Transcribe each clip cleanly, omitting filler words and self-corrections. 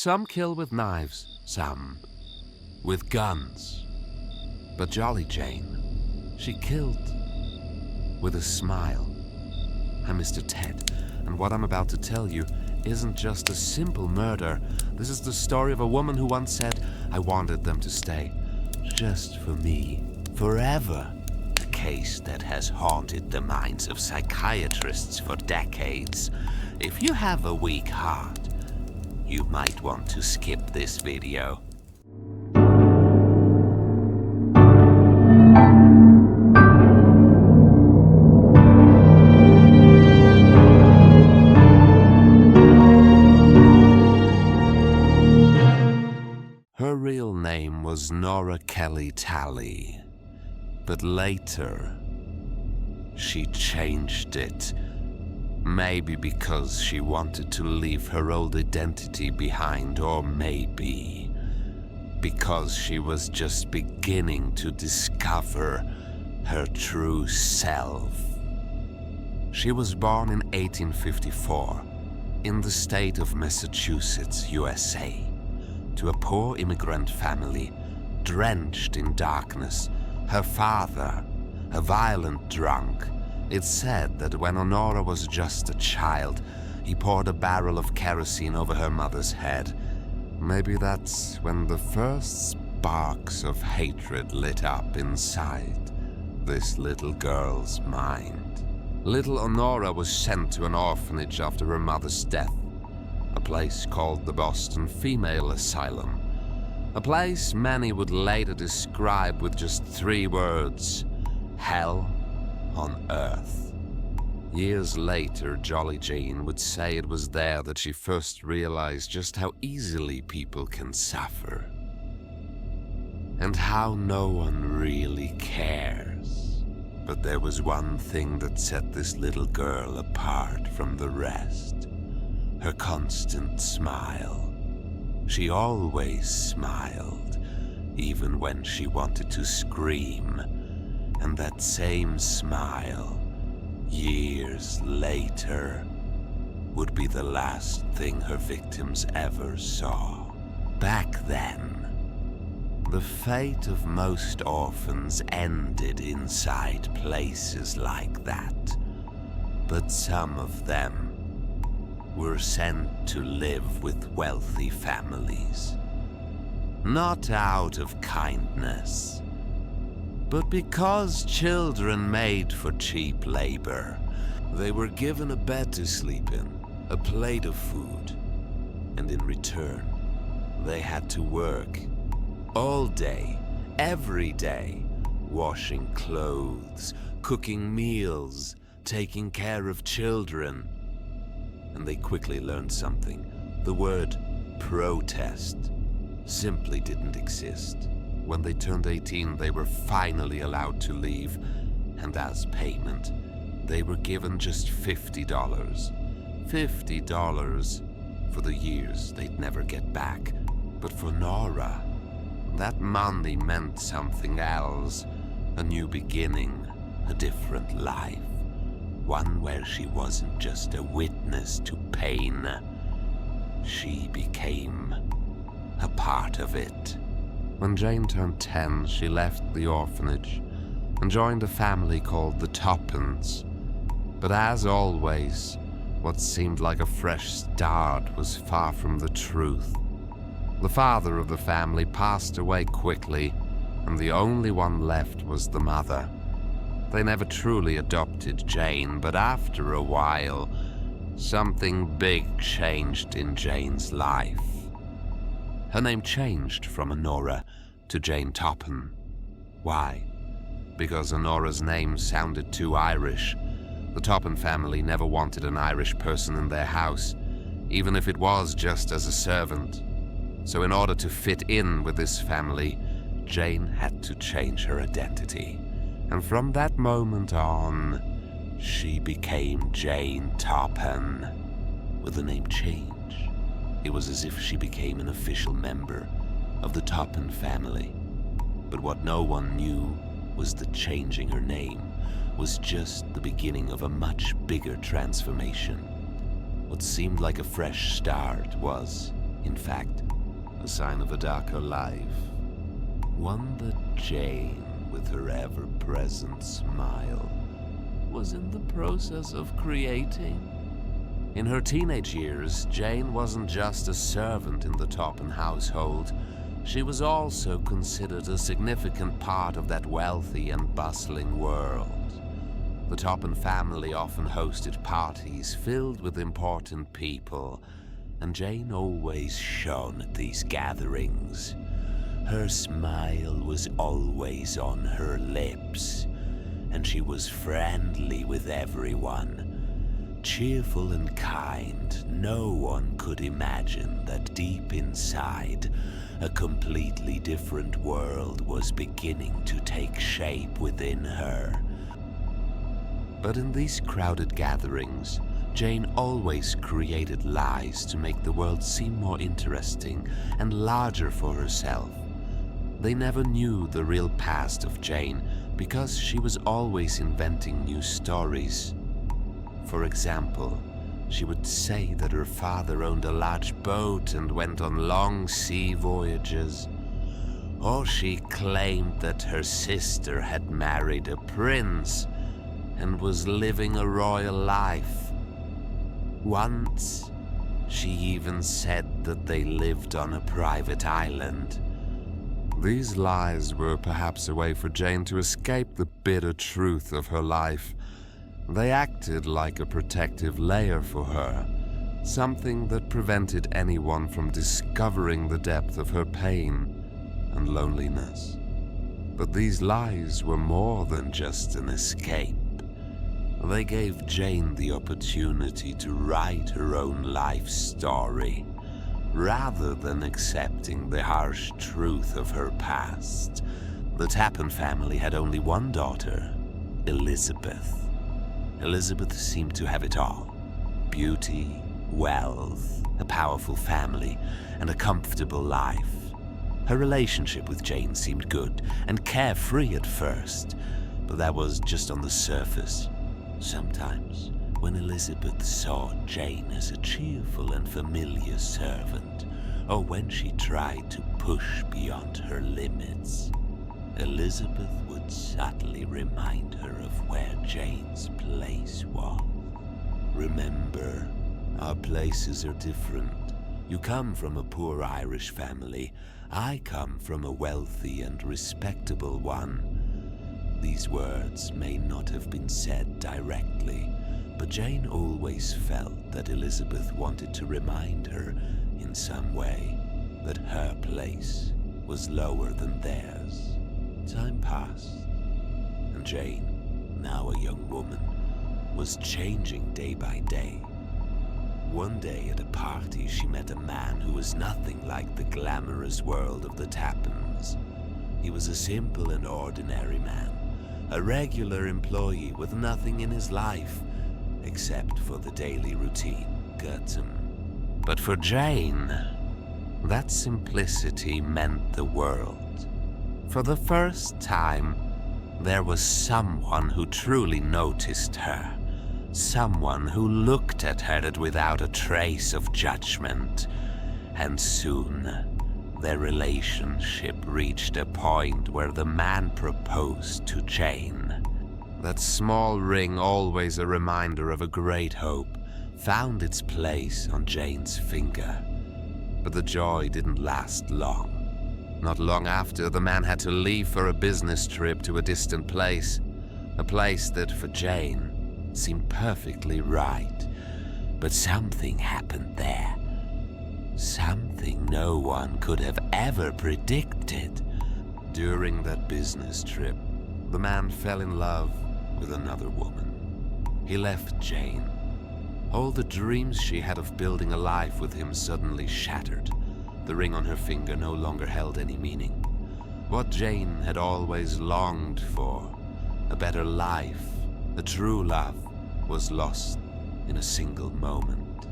Some kill with knives, some with guns. But Jolly Jane, she killed with a smile. I'm Mr. Ted, and what I'm about to tell you isn't just a simple murder. This is the story of a woman who once said, I wanted them to stay just for me, forever. A case that has haunted the minds of psychiatrists for decades. If you have a weak heart, you might want to skip this video. Her real name was Nora Kelly Talley, but later she changed it. Maybe because she wanted to leave her old identity behind, or maybe because she was just beginning to discover her true self. She was born in 1854 in the state of Massachusetts, USA, to a poor immigrant family drenched in darkness. Her father, a violent drunk. It's said that when Honora was just a child, he poured a barrel of kerosene over her mother's head. Maybe that's when the first sparks of hatred lit up inside this little girl's mind. Little Honora was sent to an orphanage after her mother's death, a place called the Boston Female Asylum, a place many would later describe with just 3 words: hell on earth. Years later, Jolly Jane would say it was there that she first realized just how easily people can suffer, and how no one really cares. But there was one thing that set this little girl apart from the rest: her constant smile. She always smiled, even when she wanted to scream. And that same smile, years later, would be the last thing her victims ever saw. Back then, the fate of most orphans ended inside places like that. But some of them were sent to live with wealthy families. Not out of kindness, but because children made for cheap labor. They were given a bed to sleep in, a plate of food, and in return, they had to work all day, every day, washing clothes, cooking meals, taking care of children. And they quickly learned something. The word protest simply didn't exist. When they turned 18, they were finally allowed to leave, and as payment, they were given just $50. $50 for the years they'd never get back. But for Nora, that money meant something else. A new beginning, a different life. One where she wasn't just a witness to pain. She became a part of it. When Jane turned 10, she left the orphanage and joined a family called the Toppans. But as always, what seemed like a fresh start was far from the truth. The father of the family passed away quickly, and the only one left was the mother. They never truly adopted Jane, but after a while, something big changed in Jane's life. Her name changed from Honora to Jane Toppan. Why? Because Honora's name sounded too Irish. The Toppan family never wanted an Irish person in their house, even if it was just as a servant. So in order to fit in with this family, Jane had to change her identity. And from that moment on, she became Jane Toppan. With the name change, it was as if she became an official member of the Toppan family. But what no one knew was that changing her name was just the beginning of a much bigger transformation. What seemed like a fresh start was, In fact, a sign of a darker life. One that Jane, with her ever-present smile, was in the process of creating. In her teenage years, Jane wasn't just a servant in the Toppan household. She was also considered a significant part of that wealthy and bustling world. The Toppan family often hosted parties filled with important people, and Jane always shone at these gatherings. Her smile was always on her lips, and she was friendly with everyone. Cheerful and kind, no one could imagine that deep inside, a completely different world was beginning to take shape within her. But in these crowded gatherings, Jane always created lies to make the world seem more interesting and larger for herself. They never knew the real past of Jane because she was always inventing new stories. For example, she would say that her father owned a large boat and went on long sea voyages. Or she claimed that her sister had married a prince and was living a royal life. Once, she even said that they lived on a private island. These lies were perhaps a way for Jane to escape the bitter truth of her life. They acted like a protective layer for her, something that prevented anyone from discovering the depth of her pain and loneliness. But these lies were more than just an escape. They gave Jane the opportunity to write her own life story, rather than accepting the harsh truth of her past. The Toppan family had only one daughter, Elizabeth. Elizabeth seemed to have it all: beauty, wealth, a powerful family, and a comfortable life. Her relationship with Jane seemed good and carefree at first, but that was just on the surface. Sometimes, when Elizabeth saw Jane as a cheerful and familiar servant, or when she tried to push beyond her limits, Elizabeth would subtly remind her of where Jane's place was. Remember, our places are different. You come from a poor Irish family. I come from a wealthy and respectable one. These words may not have been said directly, but Jane always felt that Elizabeth wanted to remind her in some way that her place was lower than theirs. Time passed, and Jane, now a young woman, was changing day by day. One day at a party, she met a man who was nothing like the glamorous world of the Toppans. He was a simple and ordinary man, a regular employee with nothing in his life except for the daily routine. But for Jane, that simplicity meant the world. For the first time, there was someone who truly noticed her. Someone who looked at her without a trace of judgment. And soon, their relationship reached a point where the man proposed to Jane. That small ring, always a reminder of a great hope, found its place on Jane's finger. But the joy didn't last long. Not long after, the man had to leave for a business trip to a distant place. A place that, for Jane, seemed perfectly right. But something happened there. Something no one could have ever predicted. During that business trip, the man fell in love with another woman. He left Jane. All the dreams she had of building a life with him suddenly shattered. The ring on her finger no longer held any meaning. What Jane had always longed for, a better life, a true love, was lost in a single moment.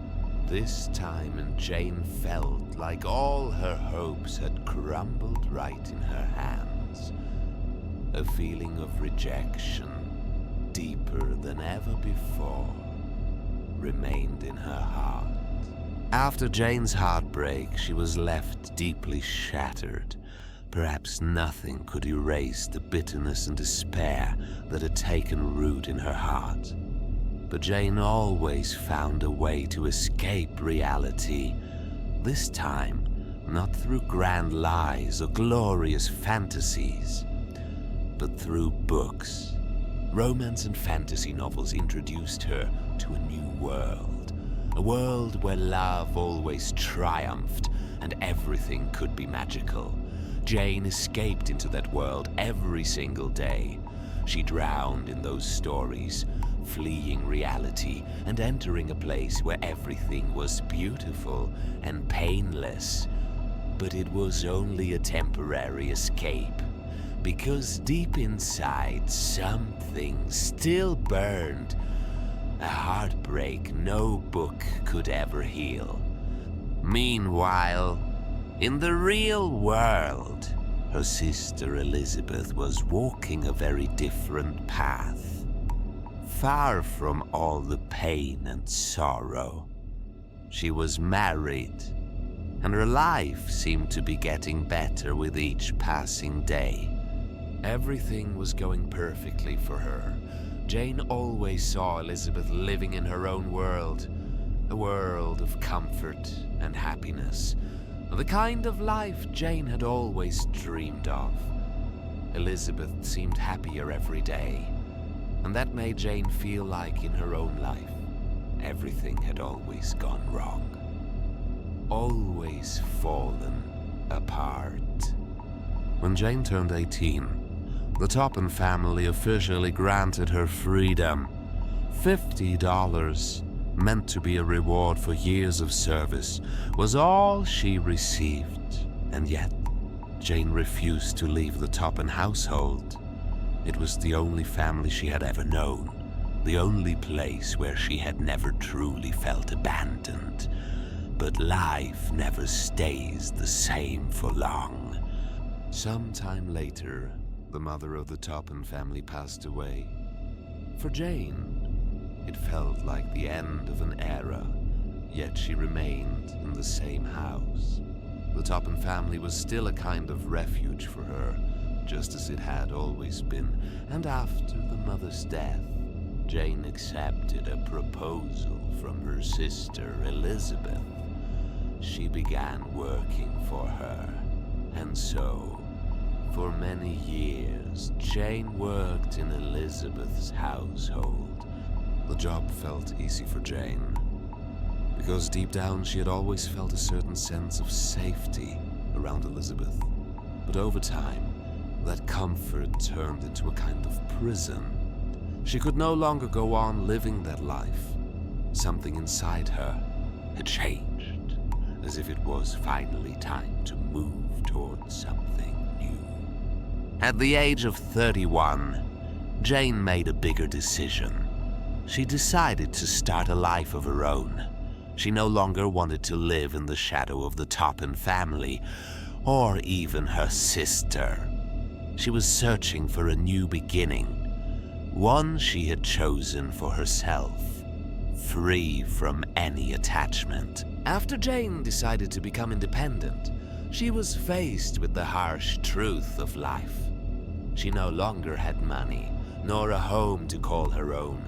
This time, and Jane felt like all her hopes had crumbled right in her hands. A feeling of rejection, deeper than ever before, remained in her heart. After Jane's heartbreak, she was left deeply shattered. Perhaps nothing could erase the bitterness and despair that had taken root in her heart. But Jane always found a way to escape reality. This time, not through grand lies or glorious fantasies, but through books. Romance and fantasy novels introduced her to a new world. A world where love always triumphed and everything could be magical. Jane escaped into that world every single day. She drowned in those stories, fleeing reality and entering a place where everything was beautiful and painless. But it was only a temporary escape, because deep inside something still burned. A heartbreak no book could ever heal. Meanwhile, in the real world, her sister Elizabeth was walking a very different path. Far from all the pain and sorrow. She was married, and her life seemed to be getting better with each passing day. Everything was going perfectly for her. Jane always saw Elizabeth living in her own world, a world of comfort and happiness, the kind of life Jane had always dreamed of. Elizabeth seemed happier every day, and that made Jane feel like in her own life, everything had always gone wrong. Always fallen apart. When Jane turned 18, the Toppan family officially granted her freedom. $50, meant to be a reward for years of service, was all she received. And yet, Jane refused to leave the Toppan household. It was the only family she had ever known, the only place where she had never truly felt abandoned. But life never stays the same for long. Sometime later, the mother of the Toppan family passed away. For Jane, it felt like the end of an era, yet she remained in the same house. The Toppan family was still a kind of refuge for her, just as it had always been, and after the mother's death, Jane accepted a proposal from her sister Elizabeth. She began working for her, and so, for many years, Jane worked in Elizabeth's household. The job felt easy for Jane, because deep down she had always felt a certain sense of safety around Elizabeth. But over time, that comfort turned into a kind of prison. She could no longer go on living that life. Something inside her had changed, as if it was finally time to move towards something new. At the age of 31, Jane made a bigger decision. She decided to start a life of her own. She no longer wanted to live in the shadow of the Toppan family, or even her sister. She was searching for a new beginning, one she had chosen for herself, free from any attachment. After Jane decided to become independent, she was faced with the harsh truth of life. She no longer had money, nor a home to call her own.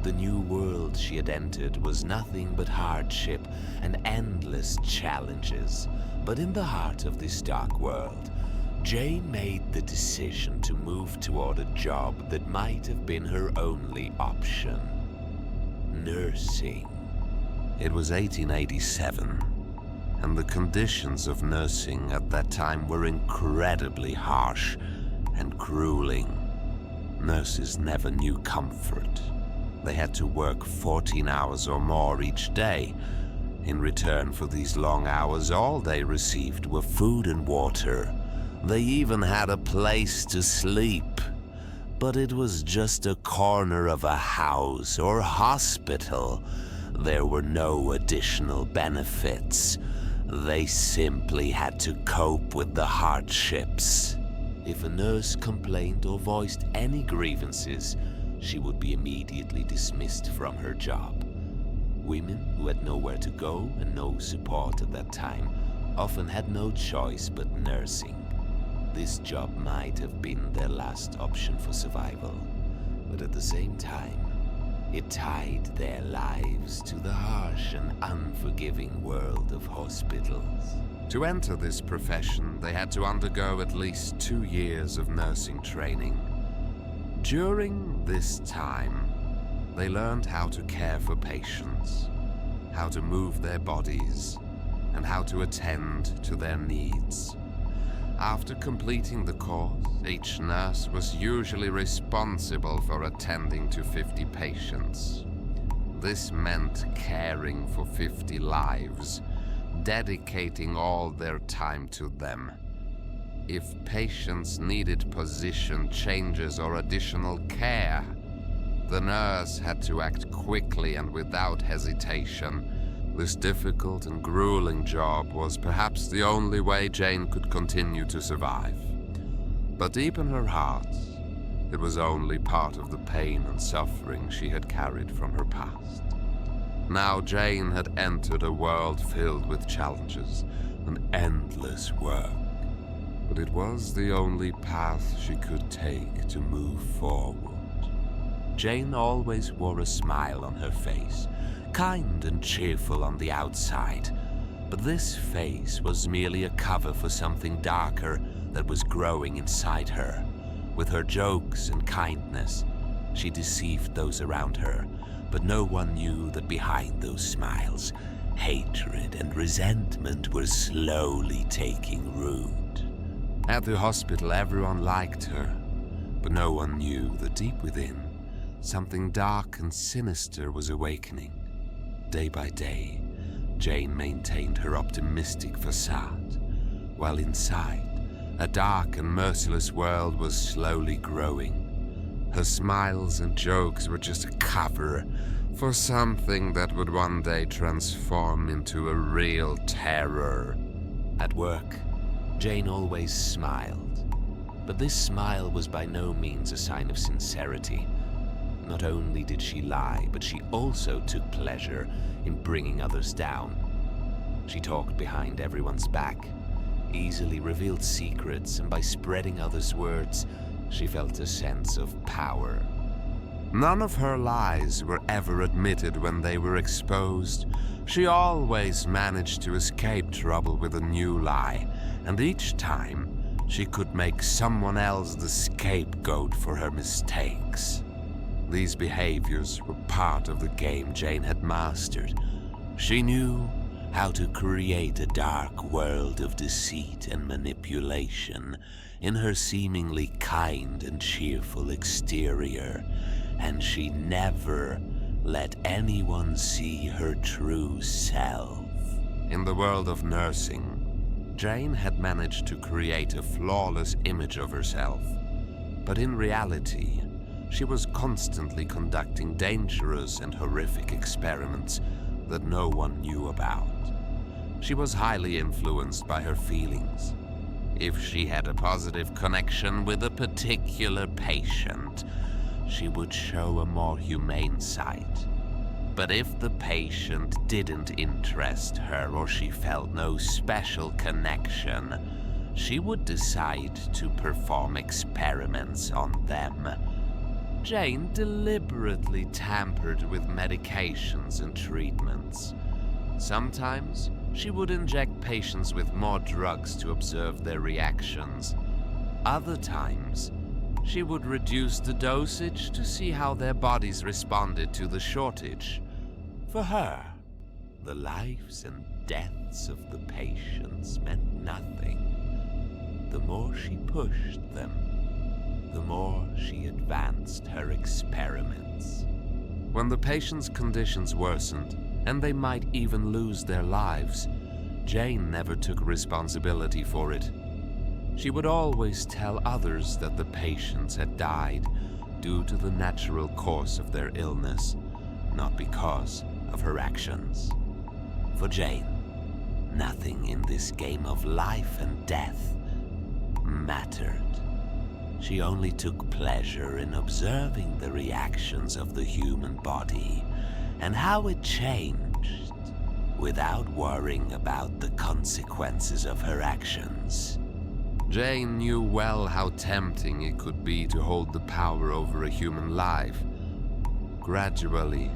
The new world she had entered was nothing but hardship and endless challenges. But in the heart of this dark world, Jane made the decision to move toward a job that might have been her only option: nursing. It was 1887, and the conditions of nursing at that time were incredibly harsh and grueling. Nurses never knew comfort. They had to work 14 hours or more each day. In return for these long hours, all they received were food and water. They even had a place to sleep. But it was just a corner of a house or hospital. There were no additional benefits. They simply had to cope with the hardships. If a nurse complained or voiced any grievances, she would be immediately dismissed from her job. Women who had nowhere to go and no support at that time often had no choice but nursing. This job might have been their last option for survival, but at the same time, it tied their lives to the harsh and unforgiving world of hospitals. To enter this profession, they had to undergo at least 2 years of nursing training. During this time, they learned how to care for patients, how to move their bodies, and how to attend to their needs. After completing the course, each nurse was usually responsible for attending to 50 patients. This meant caring for 50 lives, dedicating all their time to them. If patients needed position changes or additional care, the nurse had to act quickly and without hesitation. This difficult and grueling job was perhaps the only way Jane could continue to survive. But deep in her heart, it was only part of the pain and suffering she had carried from her past. Now Jane had entered a world filled with challenges and endless work. But it was the only path she could take to move forward. Jane always wore a smile on her face, kind and cheerful on the outside, but this face was merely a cover for something darker that was growing inside her. With her jokes and kindness, she deceived those around her, but no one knew that behind those smiles, hatred and resentment were slowly taking root. At the hospital, everyone liked her, but no one knew that deep within, something dark and sinister was awakening. Day by day, Jane maintained her optimistic facade, while inside, a dark and merciless world was slowly growing. Her smiles and jokes were just a cover for something that would one day transform into a real terror. At work, Jane always smiled, but this smile was by no means a sign of sincerity. Not only did she lie, but she also took pleasure in bringing others down. She talked behind everyone's back, easily revealed secrets, and by spreading others' words, she felt a sense of power. None of her lies were ever admitted when they were exposed. She always managed to escape trouble with a new lie, and each time, she could make someone else the scapegoat for her mistakes. These behaviors were part of the game Jane had mastered. She knew how to create a dark world of deceit and manipulation in her seemingly kind and cheerful exterior, and she never let anyone see her true self. In the world of nursing, Jane had managed to create a flawless image of herself, but in reality, she was constantly conducting dangerous and horrific experiments that no one knew about. She was highly influenced by her feelings. If she had a positive connection with a particular patient, she would show a more humane side. But if the patient didn't interest her or she felt no special connection, she would decide to perform experiments on them. Jane deliberately tampered with medications and treatments. Sometimes, she would inject patients with more drugs to observe their reactions. Other times, she would reduce the dosage to see how their bodies responded to the shortage. For her, the lives and deaths of the patients meant nothing. The more she pushed them, the more she advanced her experiments. When the patient's conditions worsened, and they might even lose their lives, Jane never took responsibility for it. She would always tell others that the patients had died due to the natural course of their illness, not because of her actions. For Jane, nothing in this game of life and death mattered. She only took pleasure in observing the reactions of the human body and how it changed without worrying about the consequences of her actions. Jane knew well how tempting it could be to hold the power over a human life. Gradually,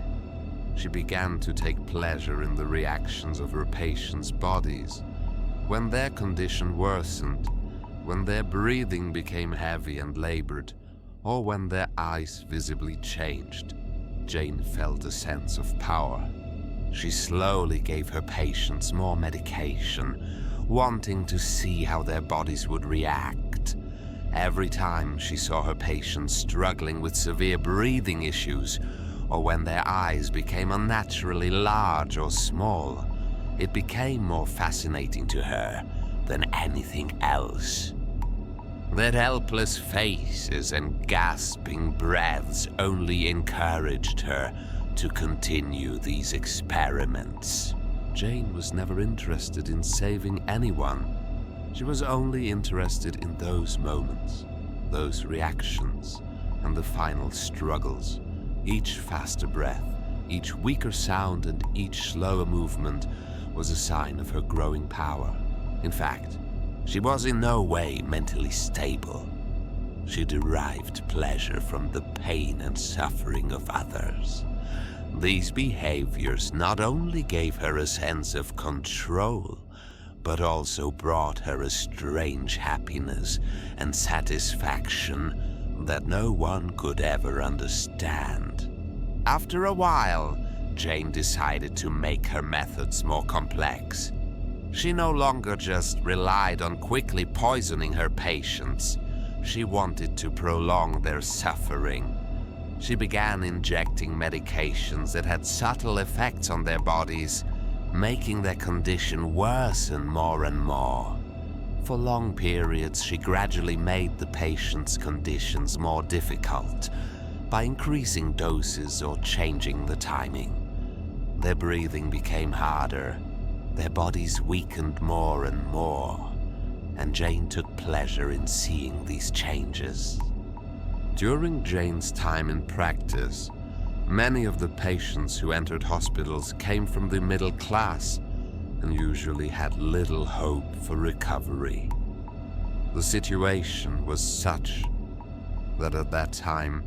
she began to take pleasure in the reactions of her patients' bodies. When their condition worsened, when their breathing became heavy and labored, or when their eyes visibly changed, Jane felt a sense of power. She slowly gave her patients more medication, wanting to see how their bodies would react. Every time she saw her patients struggling with severe breathing issues, or when their eyes became unnaturally large or small, it became more fascinating to her than anything else. Their helpless faces and gasping breaths only encouraged her to continue these experiments. Jane was never interested in saving anyone. She was only interested in those moments, those reactions, and the final struggles. Each faster breath, each weaker sound, and each slower movement was a sign of her growing power. In fact, she was in no way mentally stable. She derived pleasure from the pain and suffering of others. These behaviors not only gave her a sense of control, but also brought her a strange happiness and satisfaction that no one could ever understand. After a while, Jane decided to make her methods more complex. She no longer just relied on quickly poisoning her patients. She wanted to prolong their suffering. She began injecting medications that had subtle effects on their bodies, making their condition worsen more and more. For long periods, she gradually made the patients' conditions more difficult by increasing doses or changing the timing. Their breathing became harder, their bodies weakened more and more, and Jane took pleasure in seeing these changes. During Jane's time in practice, many of the patients who entered hospitals came from the middle class and usually had little hope for recovery. The situation was such that at that time,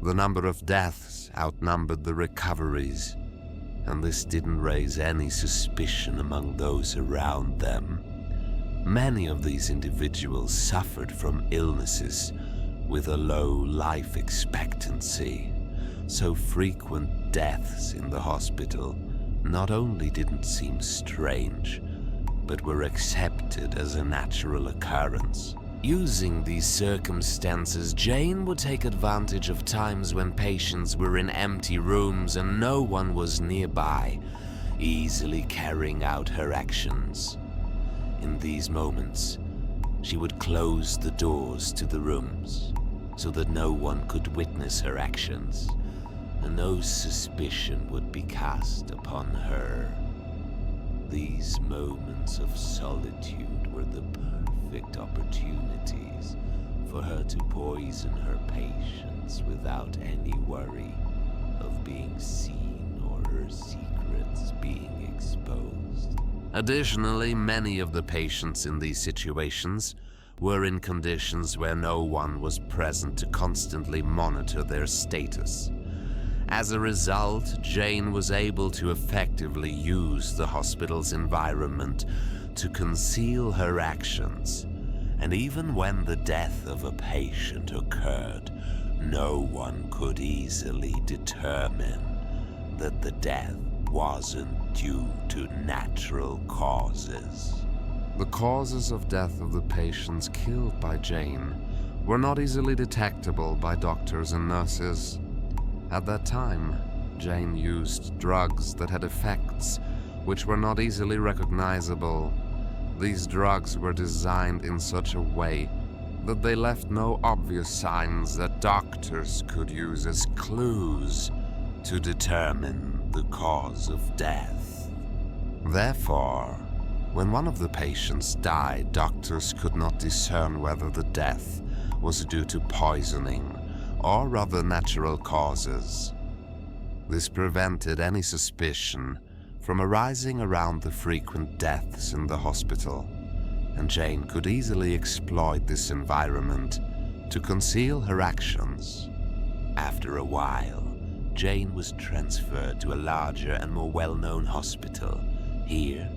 the number of deaths outnumbered the recoveries, and this didn't raise any suspicion among those around them. Many of these individuals suffered from illnesses with a low life expectancy, so frequent deaths in the hospital not only didn't seem strange, but were accepted as a natural occurrence. Using these circumstances, Jane would take advantage of times when patients were in empty rooms and no one was nearby, easily carrying out her actions. In these moments, she would close the doors to the rooms so that no one could witness her actions, and no suspicion would be cast upon her. These moments of solitude were the perfect opportunities for her to poison her patients without any worry of being seen or her secrets being exposed. Additionally, many of the patients in these situations were in conditions where no one was present to constantly monitor their status. As a result, Jane was able to effectively use the hospital's environment to conceal her actions, and even when the death of a patient occurred, no one could easily determine that the death wasn't due to natural causes. The causes of death of the patients killed by Jane were not easily detectable by doctors and nurses. At that time, Jane used drugs that had effects which were not easily recognizable. These drugs were designed in such a way that they left no obvious signs that doctors could use as clues to determine the cause of death. Therefore, when one of the patients died, doctors could not discern whether the death was due to poisoning or other natural causes. This prevented any suspicion from arising around the frequent deaths in the hospital, and Jane could easily exploit this environment to conceal her actions. After a while, Jane was transferred to a larger and more well-known hospital. Here,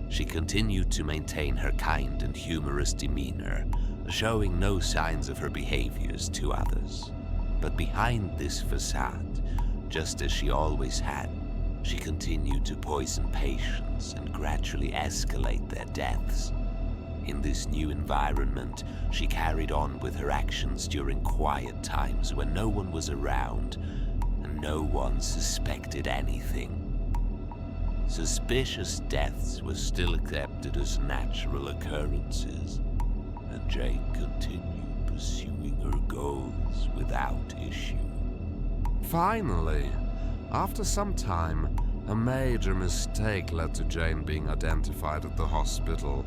she continued to maintain her kind and humorous demeanor, showing no signs of her behaviors to others. But behind this facade, just as she always had, she continued to poison patients and gradually escalate their deaths. In this new environment, she carried on with her actions during quiet times when no one was around and no one suspected anything. Suspicious deaths were still accepted as natural occurrences, and Jane continued pursuing her goals without issue. Finally, after some time, a major mistake led to Jane being identified at the hospital.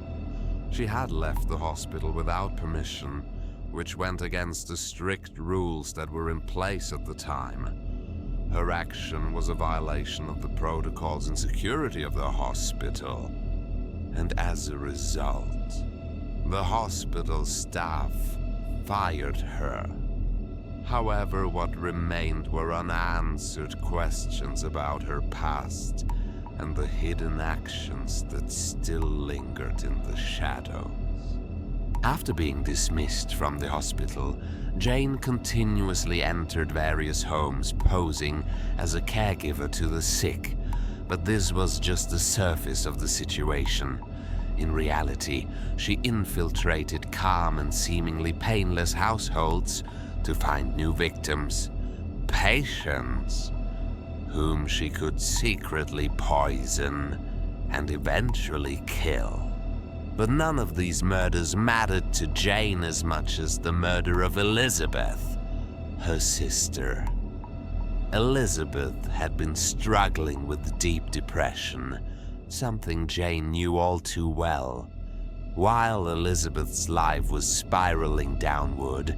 She had left the hospital without permission, which went against the strict rules that were in place at the time. Her action was a violation of the protocols and security of the hospital, and as a result, the hospital staff fired her. However, what remained were unanswered questions about her past and the hidden actions that still lingered in the shadows. After being dismissed from the hospital, Jane continuously entered various homes posing as a caregiver to the sick, but this was just the surface of the situation. In reality, she infiltrated calm and seemingly painless households to find new victims, patients, whom she could secretly poison and eventually kill. But none of these murders mattered to Jane as much as the murder of Elizabeth, her sister. Elizabeth had been struggling with deep depression, something Jane knew all too well. While Elizabeth's life was spiraling downward,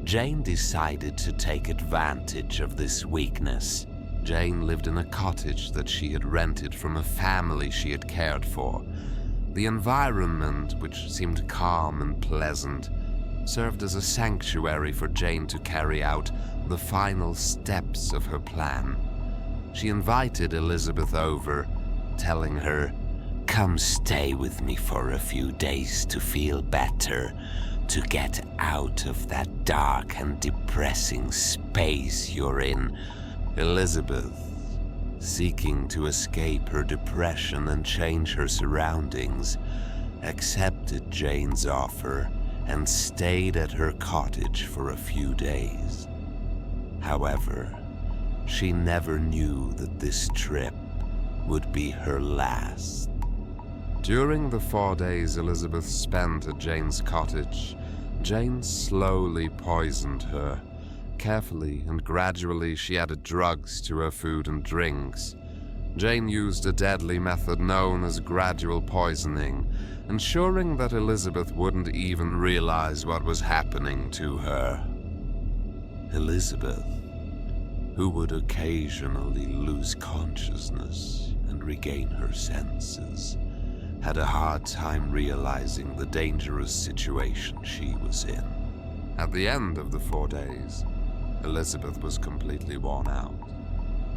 Jane decided to take advantage of this weakness. Jane lived in a cottage that she had rented from a family she had cared for. The environment, which seemed calm and pleasant, served as a sanctuary for Jane to carry out the final steps of her plan. She invited Elizabeth over, telling her, "Come stay with me for a few days to feel better, to get out of that dark and depressing space you're in." Elizabeth, seeking to escape her depression and change her surroundings, accepted Jane's offer and stayed at her cottage for a few days. However, she never knew that this trip would be her last. During the 4 days Elizabeth spent at Jane's cottage, Jane slowly poisoned her. Carefully and gradually, she added drugs to her food and drinks. Jane used a deadly method known as gradual poisoning, ensuring that Elizabeth wouldn't even realize what was happening to her. Elizabeth, who would occasionally lose consciousness and regain her senses, had a hard time realizing the dangerous situation she was in. At the end of the 4 days, Elizabeth was completely worn out,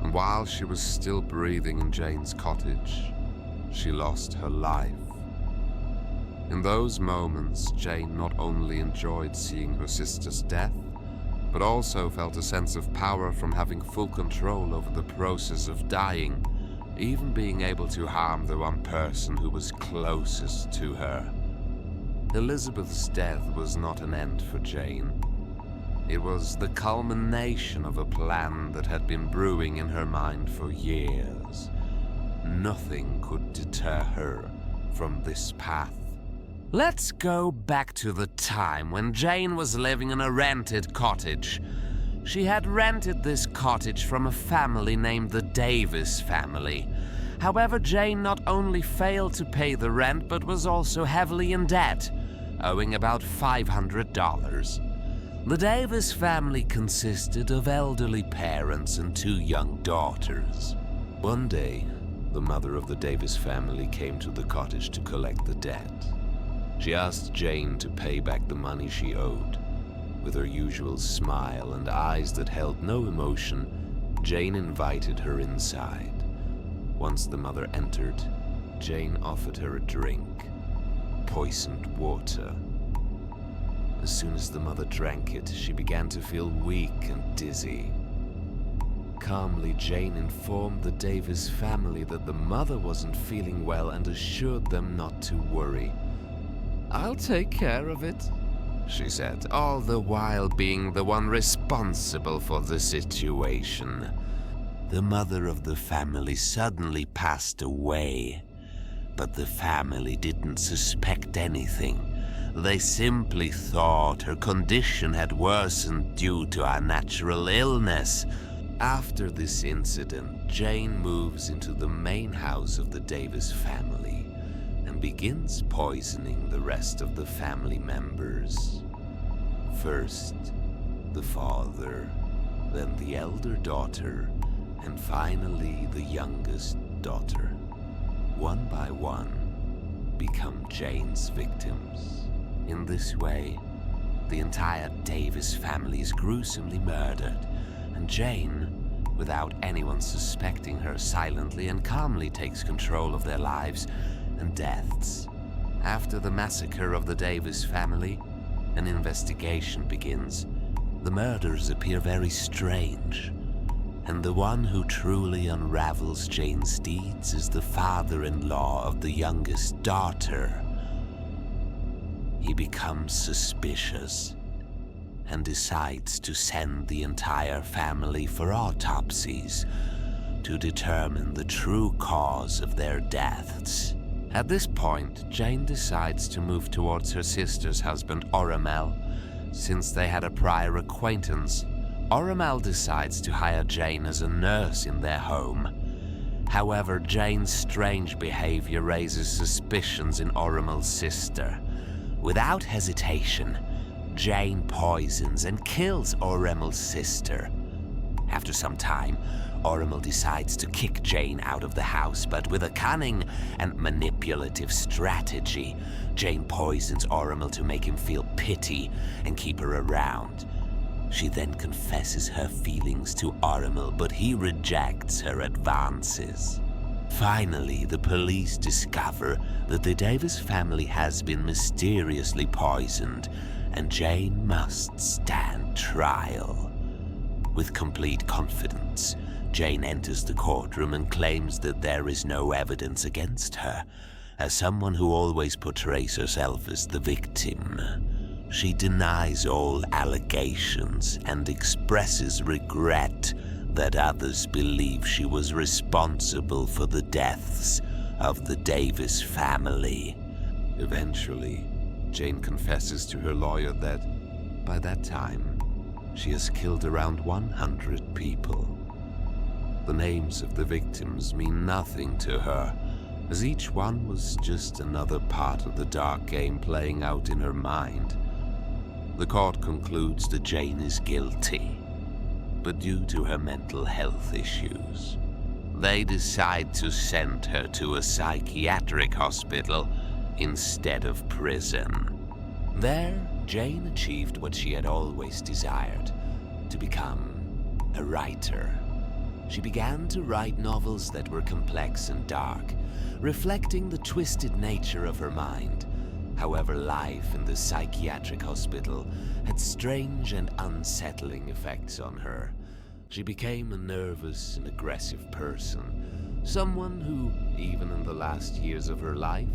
and while she was still breathing in Jane's cottage, she lost her life. In those moments, Jane not only enjoyed seeing her sister's death, but also felt a sense of power from having full control over the process of dying, even being able to harm the one person who was closest to her. Elizabeth's death was not an end for Jane. It was the culmination of a plan that had been brewing in her mind for years. Nothing could deter her from this path. Let's go back to the time when Jane was living in a rented cottage. She had rented this cottage from a family named the Davis family. However, Jane not only failed to pay the rent, but was also heavily in debt, owing about $500. The Davis family consisted of elderly parents and 2 young daughters. One day, the mother of the Davis family came to the cottage to collect the debt. She asked Jane to pay back the money she owed. With her usual smile and eyes that held no emotion, Jane invited her inside. Once the mother entered, Jane offered her a drink, poisoned water. As soon as the mother drank it, she began to feel weak and dizzy. Calmly, Jane informed the Davis family that the mother wasn't feeling well and assured them not to worry. "I'll take care of it," she said, all the while being the one responsible for the situation. The mother of the family suddenly passed away, but the family didn't suspect anything. They simply thought her condition had worsened due to a natural illness. After this incident, Jane moves into the main house of the Davis family and begins poisoning the rest of the family members. First, the father, then the elder daughter, and finally the youngest daughter. One by one, become Jane's victims. In this way, the entire Davis family is gruesomely murdered, and Jane, without anyone suspecting her, silently and calmly takes control of their lives and deaths. After the massacre of the Davis family, an investigation begins. The murders appear very strange, and the one who truly unravels Jane's deeds is the father-in-law of the youngest daughter. He becomes suspicious and decides to send the entire family for autopsies to determine the true cause of their deaths. At this point, Jane decides to move towards her sister's husband, Oromel. Since they had a prior acquaintance, Oromel decides to hire Jane as a nurse in their home. However, Jane's strange behavior raises suspicions in Oromel's sister. Without hesitation, Jane poisons and kills Oromel's sister. After some time, Oromel decides to kick Jane out of the house, but with a cunning and manipulative strategy, Jane poisons Oromel to make him feel pity and keep her around. She then confesses her feelings to Oromel, but he rejects her advances. Finally, the police discover that the Davis family has been mysteriously poisoned, and Jane must stand trial. With complete confidence, Jane enters the courtroom and claims that there is no evidence against her. As someone who always portrays herself as the victim, she denies all allegations and expresses regret that others believe she was responsible for the deaths of the Davis family. Eventually, Jane confesses to her lawyer that, by that time, she has killed around 100 people. The names of the victims mean nothing to her, as each one was just another part of the dark game playing out in her mind. The court concludes that Jane is guilty, but due to her mental health issues, they decide to send her to a psychiatric hospital instead of prison. There, Jane achieved what she had always desired, to become a writer. She began to write novels that were complex and dark, reflecting the twisted nature of her mind. However, life in the psychiatric hospital had strange and unsettling effects on her. She became a nervous and aggressive person, someone who, even in the last years of her life,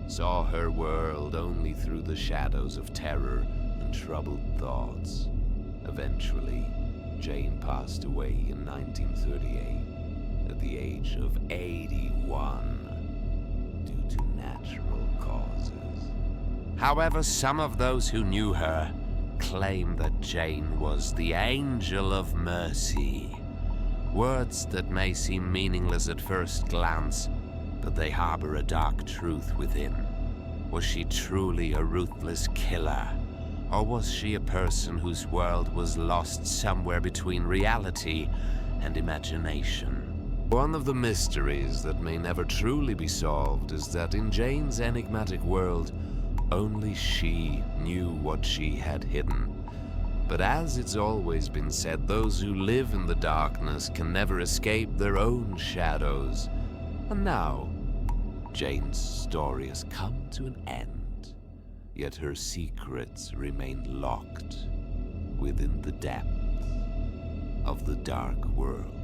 saw her world only through the shadows of terror and troubled thoughts. Eventually, Jane passed away in 1938 at the age of 81 due to natural causes. However, some of those who knew her claim that Jane was the angel of mercy. Words that may seem meaningless at first glance, but they harbor a dark truth within. Was she truly a ruthless killer? Or was she a person whose world was lost somewhere between reality and imagination? One of the mysteries that may never truly be solved is that in Jane's enigmatic world, only she knew what she had hidden. But as it's always been said, those who live in the darkness can never escape their own shadows. And now, Jane's story has come to an end, yet her secrets remain locked within the depths of the dark world.